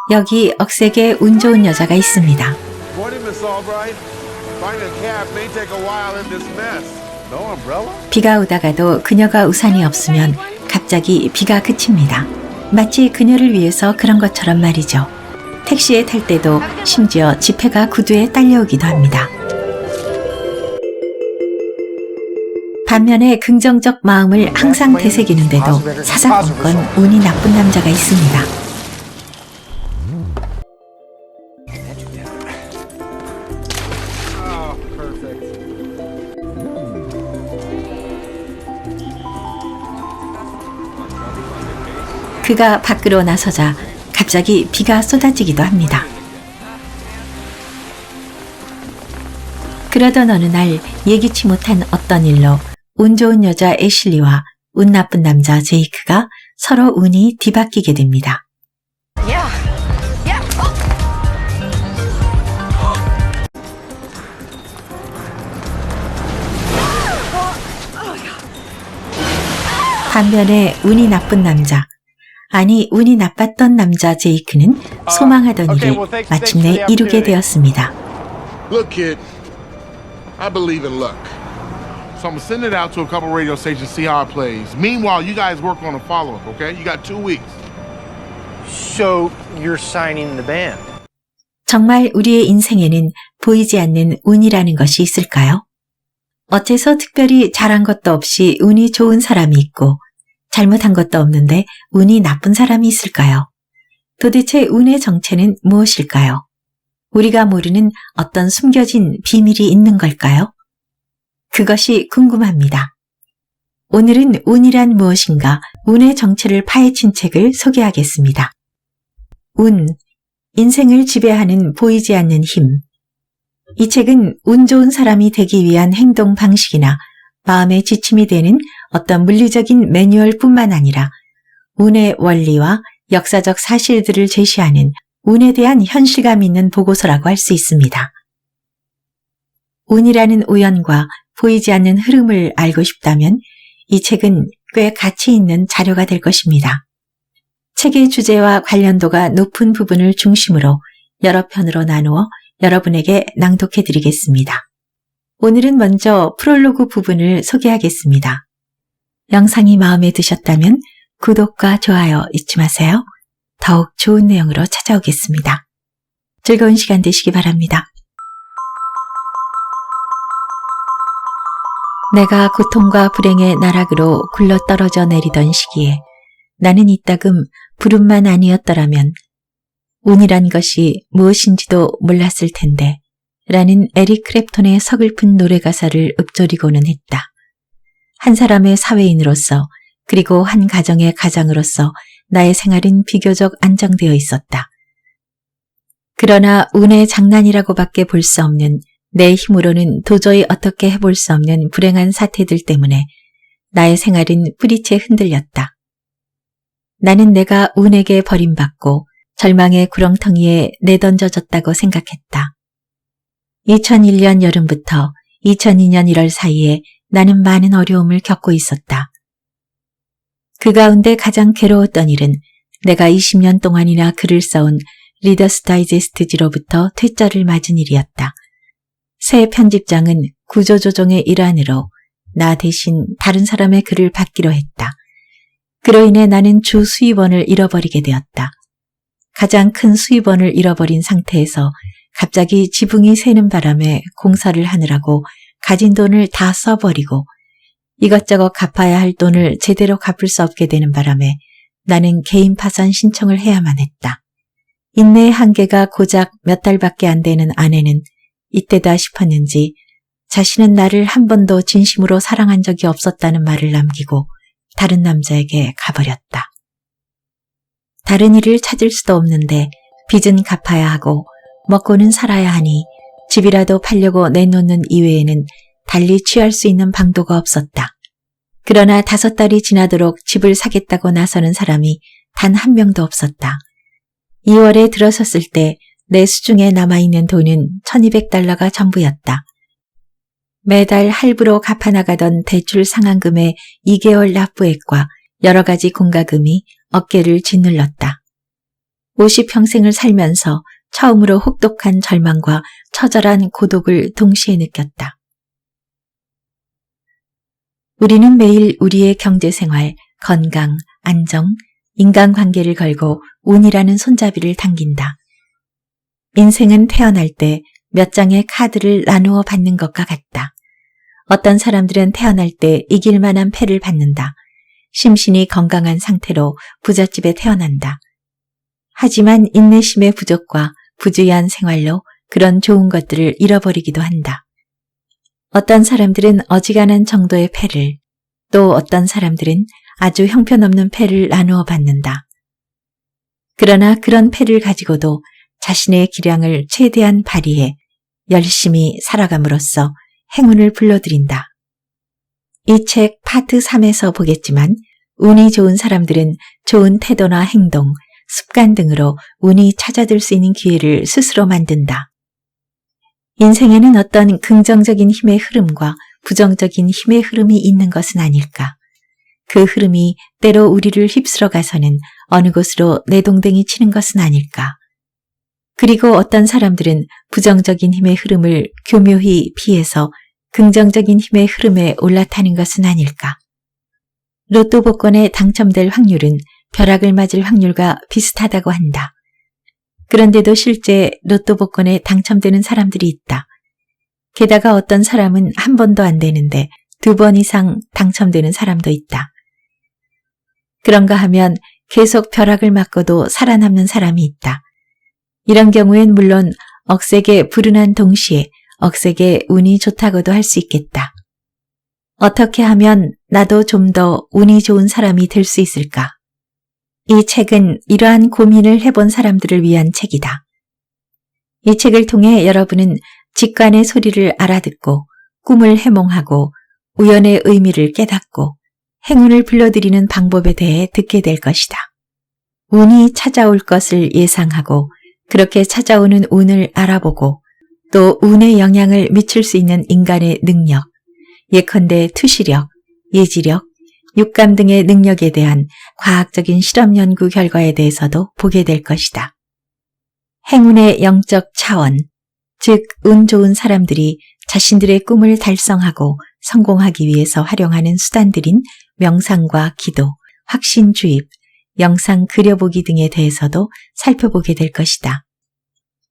여기 억색에 운 좋은 여자가 있습니다. Morning, Miss Albright. Finding a cab may take a while in this mess. No umbrella? 비가 오다가도 그녀가 우산이 없으면 갑자기 비가 그칩니다. 마치 그녀를 위해서 그런 것처럼 말이죠. 택시에 탈 때도 심지어 지폐가 구두에 딸려오기도 합니다. 반면에 긍정적 마음을 항상 되새기는데도 사사건건 운이 나쁜 남자가 있습니다. 그가 밖으로 나서자 갑자기 비가 쏟아지기도 합니다. 그러던 어느 날 예기치 못한 어떤 일로 운 좋은 여자 애슐리와 운 나쁜 남자 제이크가 서로 운이 뒤바뀌게 됩니다. 반면에 운이 나쁜 남자, 아니 운이 나빴던 남자 제이크는 소망하던 일을 마침내 이루게 되었습니다. Look, kid. I believe in luck. So I'm gonna send it out to a couple radio stations, see how it plays. Meanwhile, you guys work on a follow-up, okay? You got 2 weeks. So you're signing the band? 정말 우리의 인생에는 보이지 않는 운이라는 것이 있을까요? 어째서 특별히 잘한 것도 없이 운이 좋은 사람이 있고 잘못한 것도 없는데 운이 나쁜 사람이 있을까요? 도대체 운의 정체는 무엇일까요? 우리가 모르는 어떤 숨겨진 비밀이 있는 걸까요? 그것이 궁금합니다. 오늘은 운이란 무엇인가 운의 정체를 파헤친 책을 소개하겠습니다. 운, 인생을 지배하는 보이지 않는 힘. 이 책은 운 좋은 사람이 되기 위한 행동 방식이나 마음의 지침이 되는 어떤 물리적인 매뉴얼뿐만 아니라 운의 원리와 역사적 사실들을 제시하는 운에 대한 현실감 있는 보고서라고 할 수 있습니다. 운이라는 우연과 보이지 않는 흐름을 알고 싶다면 이 책은 꽤 가치 있는 자료가 될 것입니다. 책의 주제와 관련도가 높은 부분을 중심으로 여러 편으로 나누어 여러분에게 낭독해 드리겠습니다. 오늘은 먼저 프롤로그 부분을 소개하겠습니다. 영상이 마음에 드셨다면 구독과 좋아요 잊지 마세요. 더욱 좋은 내용으로 찾아오겠습니다. 즐거운 시간 되시기 바랍니다. 내가 고통과 불행의 나락으로 굴러떨어져 내리던 시기에 나는 이따금 부름만 아니었더라면 운이란 것이 무엇인지도 몰랐을 텐데 라는 에릭 크랩톤의 서글픈 노래 가사를 읊조리고는 했다. 한 사람의 사회인으로서 그리고 한 가정의 가장으로서 나의 생활은 비교적 안정되어 있었다. 그러나 운의 장난이라고밖에 볼 수 없는 내 힘으로는 도저히 어떻게 해볼 수 없는 불행한 사태들 때문에 나의 생활은 뿌리채 흔들렸다. 나는 내가 운에게 버림받고 절망의 구렁텅이에 내던져졌다고 생각했다. 2001년 여름부터 2002년 1월 사이에 나는 많은 어려움을 겪고 있었다. 그 가운데 가장 괴로웠던 일은 내가 20년 동안이나 글을 써온 리더스 다이제스트지로부터 퇴짜를 맞은 일이었다. 새 편집장은 구조조정의 일환으로 나 대신 다른 사람의 글을 받기로 했다. 그로 인해 나는 주 수입원을 잃어버리게 되었다. 가장 큰 수입원을 잃어버린 상태에서 갑자기 지붕이 새는 바람에 공사를 하느라고 가진 돈을 다 써버리고 이것저것 갚아야 할 돈을 제대로 갚을 수 없게 되는 바람에 나는 개인 파산 신청을 해야만 했다. 인내의 한계가 고작 몇 달밖에 안 되는 아내는 이때다 싶었는지 자신은 나를 한 번도 진심으로 사랑한 적이 없었다는 말을 남기고 다른 남자에게 가버렸다. 다른 일을 찾을 수도 없는데 빚은 갚아야 하고 먹고는 살아야 하니 집이라도 팔려고 내놓는 이외에는 달리 취할 수 있는 방도가 없었다. 그러나 5달이 지나도록 집을 사겠다고 나서는 사람이 단 한 명도 없었다. 2월에 들어섰을 때 내 수중에 남아있는 돈은 $1200가 전부였다. 매달 할부로 갚아나가던 대출 상환금의 2개월 납부액과 여러 가지 공과금이 어깨를 짓눌렀다. 50평생을 살면서 처음으로 혹독한 절망과 처절한 고독을 동시에 느꼈다. 우리는 매일 우리의 경제생활, 건강, 안정, 인간관계를 걸고 운이라는 손잡이를 당긴다. 인생은 태어날 때 몇 장의 카드를 나누어 받는 것과 같다. 어떤 사람들은 태어날 때 이길 만한 패를 받는다. 심신이 건강한 상태로 부잣집에 태어난다. 하지만 인내심의 부족과 부주의한 생활로 그런 좋은 것들을 잃어버리기도 한다. 어떤 사람들은 어지간한 정도의 패를, 또 어떤 사람들은 아주 형편없는 패를 나누어 받는다. 그러나 그런 패를 가지고도 자신의 기량을 최대한 발휘해 열심히 살아감으로써 행운을 불러들인다. 이 책 파트 3에서 보겠지만 운이 좋은 사람들은 좋은 태도나 행동, 습관 등으로 운이 찾아들 수 있는 기회를 스스로 만든다. 인생에는 어떤 긍정적인 힘의 흐름과 부정적인 힘의 흐름이 있는 것은 아닐까. 그 흐름이 때로 우리를 휩쓸어 가서는 어느 곳으로 내동댕이 치는 것은 아닐까. 그리고 어떤 사람들은 부정적인 힘의 흐름을 교묘히 피해서 긍정적인 힘의 흐름에 올라타는 것은 아닐까. 로또 복권에 당첨될 확률은 벼락을 맞을 확률과 비슷하다고 한다. 그런데도 실제 로또 복권에 당첨되는 사람들이 있다. 게다가 어떤 사람은 한 번도 안 되는데 2번 이상 당첨되는 사람도 있다. 그런가 하면 계속 벼락을 맞고도 살아남는 사람이 있다. 이런 경우엔 물론 억세게 불운한 동시에 억세게 운이 좋다고도 할 수 있겠다. 어떻게 하면 나도 좀 더 운이 좋은 사람이 될 수 있을까? 이 책은 이러한 고민을 해본 사람들을 위한 책이다. 이 책을 통해 여러분은 직관의 소리를 알아듣고 꿈을 해몽하고 우연의 의미를 깨닫고 행운을 불러들이는 방법에 대해 듣게 될 것이다. 운이 찾아올 것을 예상하고 그렇게 찾아오는 운을 알아보고 또 운에 영향을 미칠 수 있는 인간의 능력, 예컨대 투시력, 예지력, 육감 등의 능력에 대한 과학적인 실험 연구 결과에 대해서도 보게 될 것이다. 행운의 영적 차원, 즉 운 좋은 사람들이 자신들의 꿈을 달성하고 성공하기 위해서 활용하는 수단들인 명상과 기도, 확신 주입, 영상 그려보기 등에 대해서도 살펴보게 될 것이다.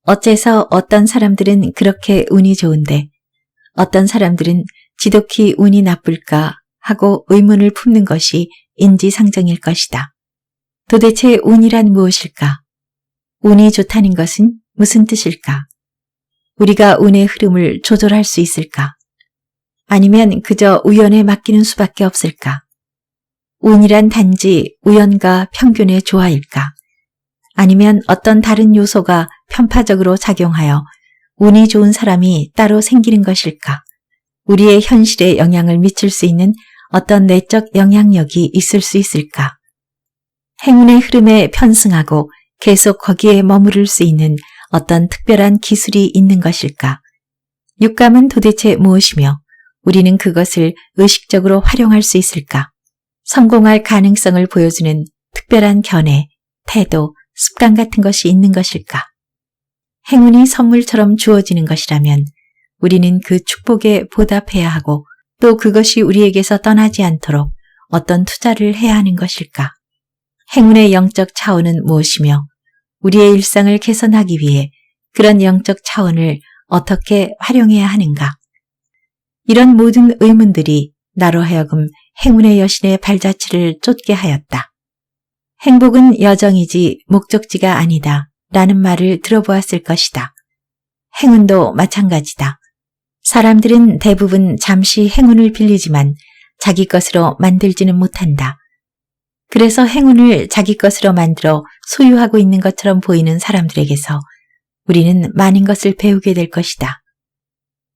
어째서 어떤 사람들은 그렇게 운이 좋은데 어떤 사람들은 지독히 운이 나쁠까 하고 의문을 품는 것이 인지상정일 것이다. 도대체 운이란 무엇일까? 운이 좋다는 것은 무슨 뜻일까? 우리가 운의 흐름을 조절할 수 있을까? 아니면 그저 우연에 맡기는 수밖에 없을까? 운이란 단지 우연과 평균의 조화일까? 아니면 어떤 다른 요소가 편파적으로 작용하여 운이 좋은 사람이 따로 생기는 것일까? 우리의 현실에 영향을 미칠 수 있는 어떤 내적 영향력이 있을 수 있을까? 행운의 흐름에 편승하고 계속 거기에 머무를 수 있는 어떤 특별한 기술이 있는 것일까? 육감은 도대체 무엇이며 우리는 그것을 의식적으로 활용할 수 있을까? 성공할 가능성을 보여주는 특별한 견해, 태도, 습관 같은 것이 있는 것일까? 행운이 선물처럼 주어지는 것이라면 우리는 그 축복에 보답해야 하고 또 그것이 우리에게서 떠나지 않도록 어떤 투자를 해야 하는 것일까? 행운의 영적 차원은 무엇이며 우리의 일상을 개선하기 위해 그런 영적 차원을 어떻게 활용해야 하는가? 이런 모든 의문들이 나로 하여금 행운의 여신의 발자취를 쫓게 하였다. 행복은 여정이지 목적지가 아니다 라는 말을 들어보았을 것이다. 행운도 마찬가지다. 사람들은 대부분 잠시 행운을 빌리지만 자기 것으로 만들지는 못한다. 그래서 행운을 자기 것으로 만들어 소유하고 있는 것처럼 보이는 사람들에게서 우리는 많은 것을 배우게 될 것이다.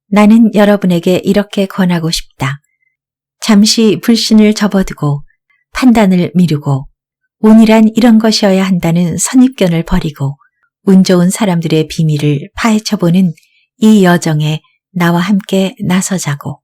나는 여러분에게 이렇게 권하고 싶다. 잠시 불신을 접어두고 판단을 미루고 운이란 이런 것이어야 한다는 선입견을 버리고 운 좋은 사람들의 비밀을 파헤쳐보는 이 여정에 나와 함께 나서자고.